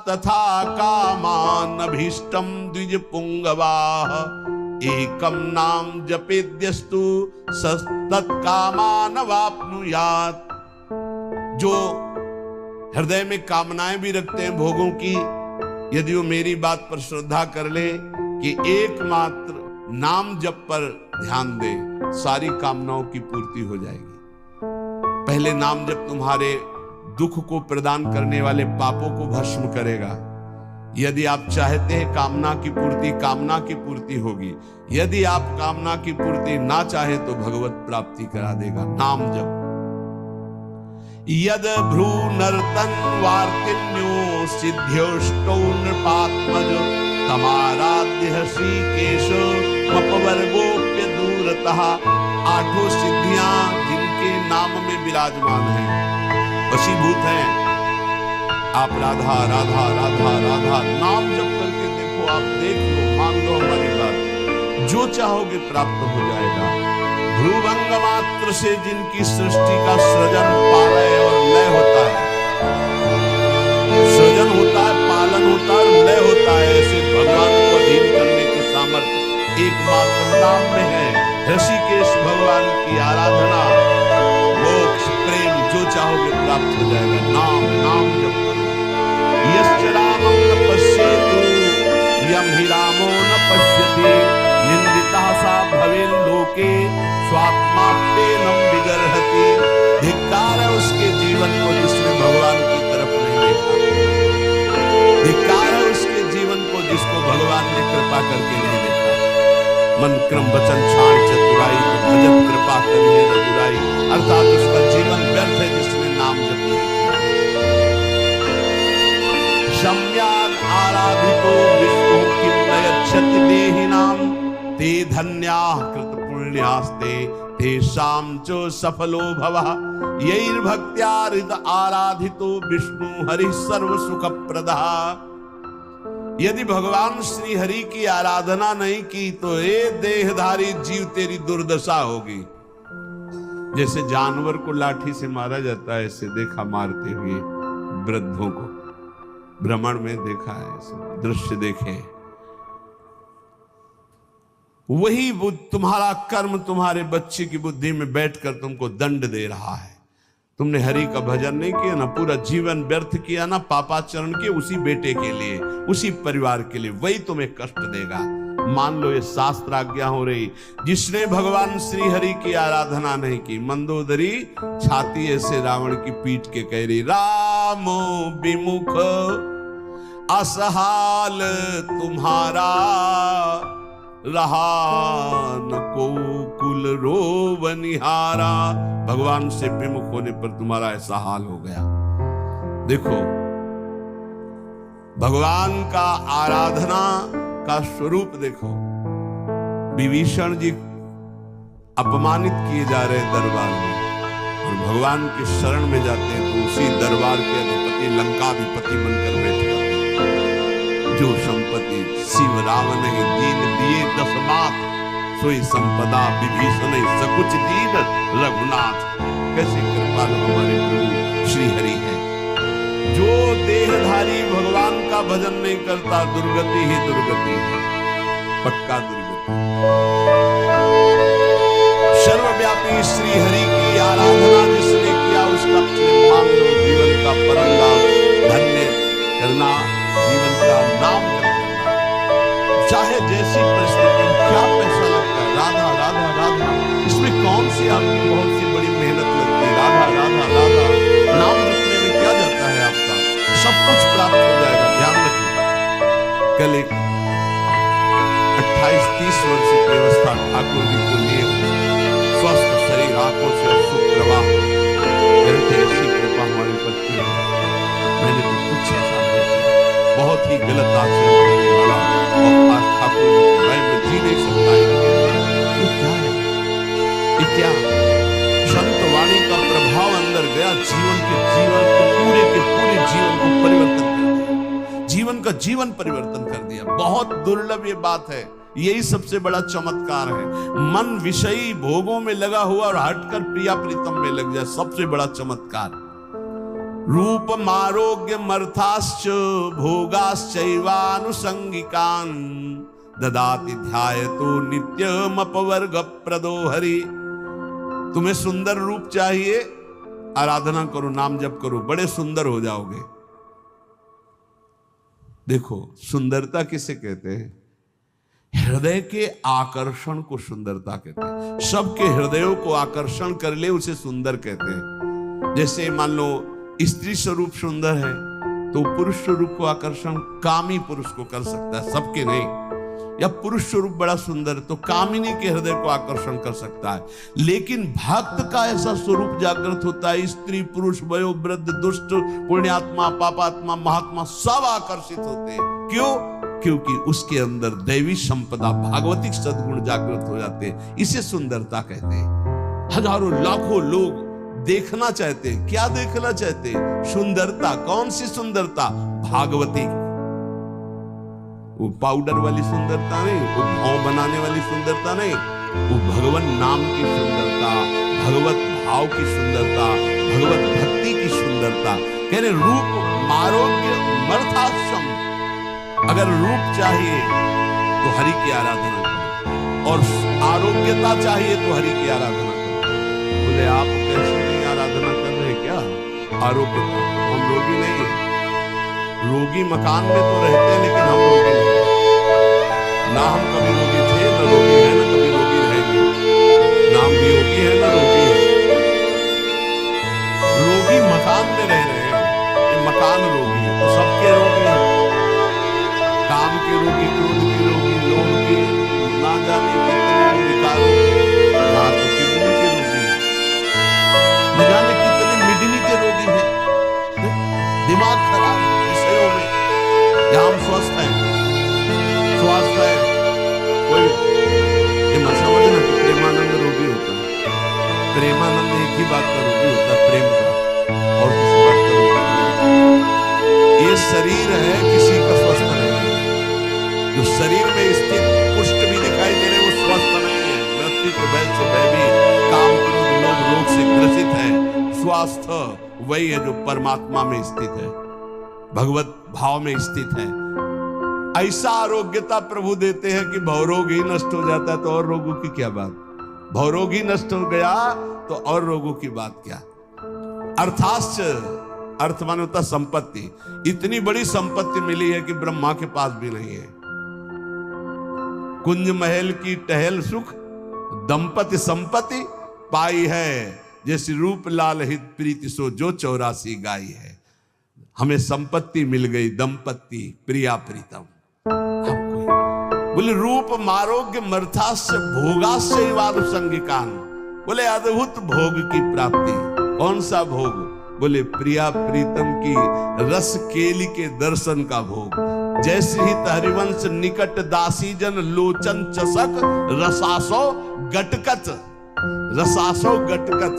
तथा कामान अभीष्टम द्विज पुंगवाः एकम नाम जपेद्यस्तु तत्कामान वाप्नुयात्। जो हृदय में कामनाएं भी रखते हैं भोगों की, यदि वो मेरी बात पर श्रद्धा कर ले कि एकमात्र नाम जप पर ध्यान दे, सारी कामनाओं की पूर्ति हो जाएगी। पहले नाम जप तुम्हारे दुख को प्रदान करने वाले पापों को भस्म करेगा। यदि आप चाहते हैं कामना की पूर्ति होगी। यदि आप कामना की पूर्ति ना चाहे तो भगवत प्राप्ति करा देगा नाम जप। यद भ्रू नर्तन वार्तिन्यो सिद्ध्योष्टौ नृपात्मज तमाराध्य श्रीकेश मपवर्गोप्य दूरतः। आठों सिद्धियां जिनके नाम में विराजमान हैं, वशीभूत हैं। आप राधा राधा राधा राधा नाम जप करके देखो, आप देख लो, मान लो हमारी बात, जो चाहोगे प्राप्त हो जाएगा। भ्रूभंग मात्र से जिनकी सृष्टि का सृजन पालय और लय होता है, सृजन होता है, पालन होता है और लय होता है, ऐसे भगवान को अधीन करने के सामर्थ्य एकमात्र नाम में है। ऋषिकेश भगवान की आराधना, मोक्ष, प्रेम जो चाहोगे प्राप्त हो जाएगा। नाम नाम जप करो। यश्च रामं न पश्येतु यम हि रामो न पश्यति निंदितः सा भवेन् लोके स्वात्माप्येनं विगर्हति। धिक्कार है उसके जीवन को जिसने भगवान की तरफ नहीं देखा। धिक्कार है उसके जीवन को जिसको भगवान ने कृपा करके नहीं देखा। मन क्रम वचन छाण चतुराई भजत कृपा करिए रघुराई। अर्थात उसका जीवन व्यर्थ है जिसने नाम जप नहीं किया। सम्याद आराधितो विष्णु किं न यच्छति देहिनां ते धन्याः कृत पुण्यास्ते तेषां च सफलो भवः। यैर्भक्त्या हृद आराधितो विष्णु हरिः सर्व सुखप्रदः। यदि भगवान श्री हरि की आराधना नहीं की तो ये देहधारी जीव तेरी दुर्दशा होगी। जैसे जानवर को लाठी से मारा जाता है, ऐसे देखा मारते हुए वृद्धों को, भ्रमण में देखा है, ऐसे दृश्य देखे। वही तुम्हारा कर्म तुम्हारे बच्चे की बुद्धि में बैठकर तुमको दंड दे रहा है। तुमने हरि का भजन नहीं किया ना, पूरा जीवन व्यर्थ किया ना, पापाचरण किए उसी बेटे के लिए, उसी परिवार के लिए, वही तुम्हें कष्ट देगा। मान लो ये शास्त्र आज्ञा हो रही। जिसने भगवान श्री हरि की आराधना नहीं की, मंदोदरी छाती ऐसे रावण की पीट के कह रही, रामो विमुख असहाल तुम्हारा रहा न को कुल रोव निहारा। भगवान से विमुख होने पर तुम्हारा ऐसा हाल हो गया। देखो भगवान का आराधना का स्वरूप देखो। विभीषण जी अपमानित किए जा रहे दरबार में, और भगवान के शरण में जाते हैं तो उसी दरबार के अधिपति लंकाधिपति बनकर बैठ जाते हैं। जो संपत्ति शिव रावण ही दीन दिए दशमात, सोई संपदा विभीषण सकुच दीन रघुनाथ। कैसे कृपालु हमारे प्रभु श्री हरि है। जो देहधारी भगवान का भजन नहीं करता, दुर्गति ही दुर्गति है, पक्का दुर्गति। सर्वव्यापी श्री हरि की आराधना जिसने किया उसका मान लो जीवन का परम लाभ धन्य करना, जीवन का नाम करना। चाहे जैसी परिस्थिति, क्या पैसा लगता है, राधा राधा राधा, इसमें कौन सी आपकी बहुत सी बड़ी मेहनत लगती है। राधा राधा राधा नाम रखने में क्या जाता है आपका, सब कुछ प्राप्त हो जाएगा। ध्यान रखिए, कल एक 28-30 वर्ष की व्यवस्था ठाकुर जी को लिए स्वस्थ शरीर, आंखों से अशुभ प्रवाह, ऐसी कृपा हमारे ऊपर की है। मैंने तो कुछ ऐसा नहीं किया, बहुत ही गलत आचरण करने वाला, और आज ठाकुर जी को मैं जी नहीं सकता। ये क्या है, ये क्या संत वाणी का प्रभाव अंदर गया, जीवन के पूरे जीवन को परिवर्तन कर दिया, जीवन का जीवन परिवर्तन कर दिया। बहुत दुर्लभ ये बात है, यही सबसे बड़ा चमत्कार है। मन विषयी भोगों में लगा हुआ और हटकर प्रिया प्रीतम में लग जाए, सबसे बड़ा चमत्कार। रूपमारोग्यमर्थाश्च भोगाश्चैवानुषंगिकान् ददाति ध्यायतो नित्यमपवर्गप्रदो हरि। तुम्हें सुंदर रूप चाहिए, आराधना करो, नाम जप करो, बड़े सुंदर हो जाओगे। देखो सुंदरता किसे कहते हैं? हृदय के आकर्षण को सुंदरता कहते हैं। सबके हृदयों को आकर्षण कर ले उसे सुंदर कहते हैं। जैसे मान लो स्त्री स्वरूप सुंदर है तो पुरुष स्वरूप को आकर्षण कामी पुरुष को कर सकता है, सबके नहीं। या पुरुष स्वरूप बड़ा सुंदर तो कामिनी के हृदय को आकर्षण कर सकता है। लेकिन भक्त का ऐसा स्वरूप जागृत होता है, स्त्री पुरुष वयो वृद्ध दुष्ट पुण्यात्मा पापात्मा महात्मा सब आकर्षित होते हैं। क्यों? क्योंकि उसके अंदर दैवी संपदा भागवतिक सद्गुण जागृत हो जाते हैं। इसे सुंदरता कहते हैं। हजारों लाखों लोग देखना चाहते हैं। क्या देखना चाहते हैं? सुंदरता। कौन सी सुंदरता? भागवती। वो पाउडर वाली सुंदरता नहीं, वो भाव बनाने वाली सुंदरता नहीं, वो भगवान नाम की सुंदरता, भगवत भाव की सुंदरता, भगवत भक्ति की सुंदरता। कह रहे रूप मारोग्य मर्थाश्रम। अगर रूप चाहिए तो हरि की आराधना करो, और आरोग्यता चाहिए तो हरि की आराधना करो। बोले आप कैसे नहीं आराधना कर रहे? क्या आरोग्यता? हम रोगी नहीं है। रोगी मकान में तो रहते हैं लेकिन हम रोगी नहीं। ना हम कभी रोगी थे, ना रोगी है, ना कभी रोगी रहेंगे। ना हम योगी है, ना रोगी है। रोगी मकान में रह रहे हैं, ये मकान रोगी है। तो सबके रोगी हैं। काम के रोगी, क्रोध के रोगी, लोभ के, ना जाने कितने विकारों के, ना तो किडनी के रोगी, न जाने कितने मिडनी के रोगी हैं। दिमाग खराब विषयों में। या हम स्वस्थ हैं, स्वस्थ है कोई ये मत समझना कि प्रेमानंद रोगी होता है। प्रेमानंद एक ही बात का रोगी होता है, प्रेम का, और किसी बात का रोगी नहीं। ये शरीर है, किसी का स्वस्थ नहीं है। जो शरीर में स्थित पुष्ट भी दिखाई दे रहे वो स्वस्थ नहीं है। मृत्यु के भय से भयभीत, काम क्रोध लोभ रोग से ग्रसित है। स्वास्थ्य वही है जो परमात्मा में स्थित है, भगवत भाव में स्थित है। ऐसा आरोग्यता प्रभु देते हैं कि भवरोग ही नष्ट हो जाता है तो और रोगों की क्या बात? भवरोग ही नष्ट हो गया तो और रोगों की बात क्या? अर्थाश्च, अर्थ माने होता संपत्ति। इतनी बड़ी संपत्ति मिली है कि ब्रह्मा के पास भी नहीं है। कुंज महल की टहल सुख, दंपति संपत्ति पाई है। जैसे रूप लाल हित प्रीति सो जो 84 गाई है। हमें संपत्ति मिल गई, दंपत्ति प्रिया प्रीतम। बोले रूप मारोग्य मर्थास्य भोगास्य वानुसंगिकान। बोले अद्भुत भोग की प्राप्ति। कौन सा भोग? बोले प्रिया प्रीतम की रस केली के दर्शन का भोग। जैसे ही हरिवंश निकट दासी जन लोचन चसक रसासो गटकत, रसासो गटकत,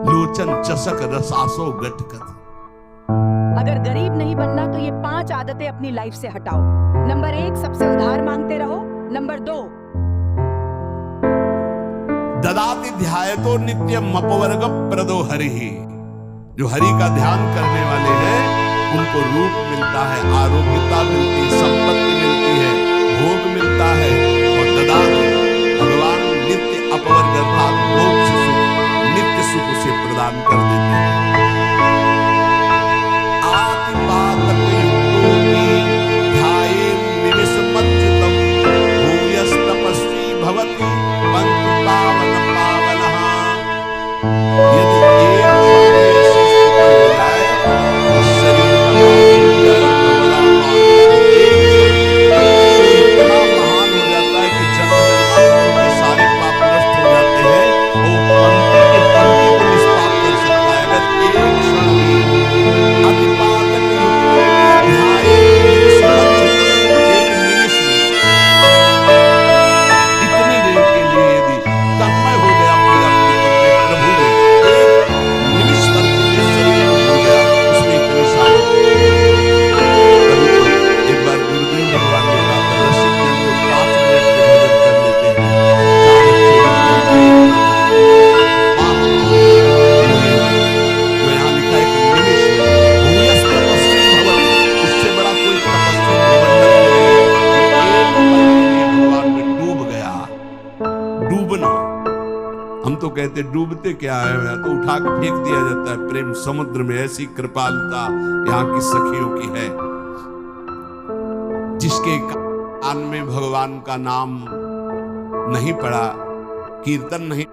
लोचन चसक रसासो गटकत। अगर गरीब नहीं बनना तो ये 5 आदतें अपनी लाइफ से हटाओ। नंबर 1, सबसे उधार मांगते रहो। नंबर 2, ददाति ध्यायतो नित्यम अपवर्ग प्रदो हरि। जो हरि का ध्यान करने वाले हैं उनको रूप मिलता है, आरोग्यता मिलती है, संपत्ति मिलती है, भोग मिलता है। और ददाति भगवान नित्य अपवर्ग अर्थात मोक्ष सुख, नित्य सुख उसे प्रदान कर देते हैं। आतिपातक युक्तोऽपि ध्यायेन् निमिषमच्युतं भूयस्तपस्वी भवति बन्धु पावन पावनः। यदि एक क्षण ऐसी स्थिति हो जाए तो शरीर का इतना महान हो जाता है कि जन्म जन्मांतर के सारे पाप नष्ट हो जाते हैं। वो पंक्ति के पंक्ति को निष्पाप कर सकता है। अगर एक हम तो कहते डूबते क्या है, तो उठा के फेंक दिया जाता है प्रेम समुद्र में। ऐसी कृपालुता यहाँ की सखियों की है। जिसके कान में भगवान का नाम नहीं पड़ा, कीर्तन नहीं